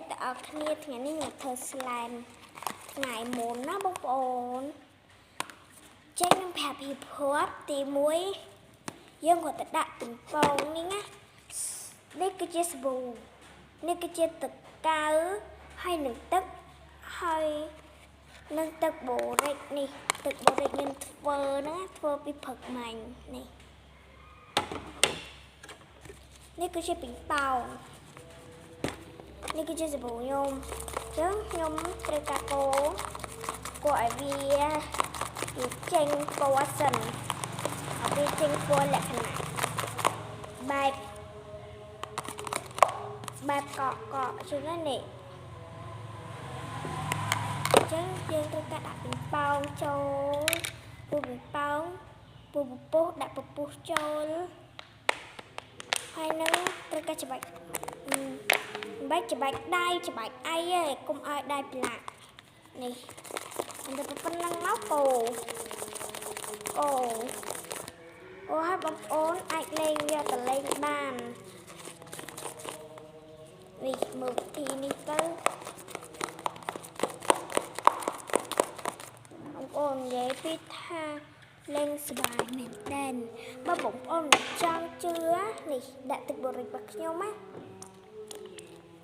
អ្នកទាំងអស់គ្នាថ្ងៃនេះខ្ញុំធ្វើ slime ថ្ងៃមុនណាបងប្អូនចេញខ្ញុំប្រាប់ពីព្រោះទី1យើងគាត់ទៅដាក់ទំពងនេះណានេះគឺជាសាប៊ូនេះគឺជាទឹកកៅហើយនឹងទឹកហើយនឹងទឹកបូរិកនេះទឹកបូរិកយើងធ្វើណាធ្វើពីព្រឹកមាញ់នេះគឺជាពីងប៉ោងនេះគឺជាសាប៊ូខ្ញុំអញ្ចឹងខ្ញុំត្រូវកាត់កូរឲ្យវាចេញពណ៌សិនឲ្យវាចេញពណ៌លក្ខណៈបែបកកជាងនេះអញ្ចឹងយើងត្រូវកាត់ដាក់ពីងប៉ោងចូលពូពីងប៉ោងពូពពុះដាក់ពពុះចូលហើយនឹងត្រូវកាត់ច្បាច់ច្បាច់ដៃច្បាច់អីឯងកុំឲ្យដៃប្រឡាក់នេះតែប៉ុណ្្នឹងមកកូឲ្យបងប្អូនអាចលេងយកទៅលេងបាននេះមើលទីនេះទៅបងប្អូននិយាយពីថាលេងសប្បាយមែនតើបើបងប្អូនចង់ជឿនេះដាក់ទឹកបរិចរបស់ខ្ញុំណា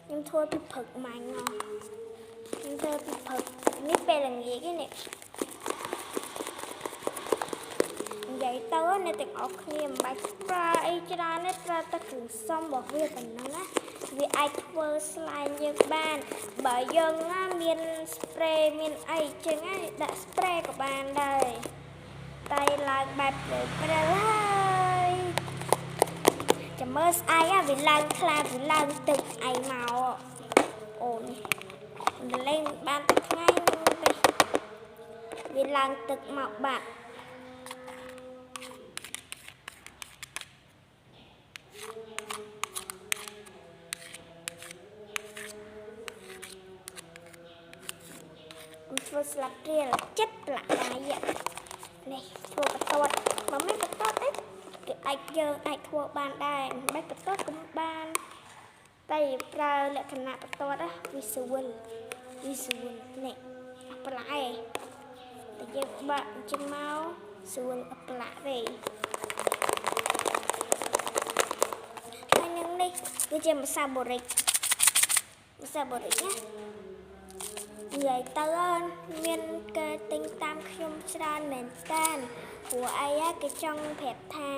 ខ្ញុំធ្វើពីព្រឹកមាញ់ខ្ញុំធ្វើពីព្រឹកនេះពេលល្ងាចនេះនិយាយទៅអ្នកទាំងអស់គ្នាមិនបាច់ប្រើអីច្រើនទេប្រើតែគ្រឿងផ្សំរបស់វាប៉ុណ្ណឹងណាវាអាចធ្វើ slime យើងបានបើយើងណាមាន spray មានអីចឹងណាដាក់ spray ក៏បានដែរតែឡើងបែបព្រិលហើយចាំមើលស្អែកវាឡើងខ្លាវាឡើងទឹកអីមកអូនលេងបានតែថ្ងៃនេះវាឡើងទឹកមកបាត់ធ្វើស្លាបព្រាចិត្តប្រឡាក់ដៃនេះធ្វើបន្ទាត់បើមិនបន្ទាត់ទេគឺអាចយើងអាចធ្វើបានដែរមិនបន្ទាត់ក៏បានតែប្រើលក្ខណៈបន្ទាត់វាស្រួលនេះប្រឡាក់ឯងតែយើងបាក់ជិះមកស្រួលប្រឡាក់ទេហើយនឹងនេះគឺជាម្សៅបូរិកណានិយាយទៅមានគេទិញតាមខ្ញុំច្រើនមែនតើព្រោះអីគេចង់ប្រាប់ថា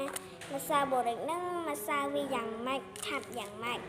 ម្សៅបូរិកហ្នឹងម្សៅវាយ៉ាងម៉េចខាប់យ៉ាងម៉េច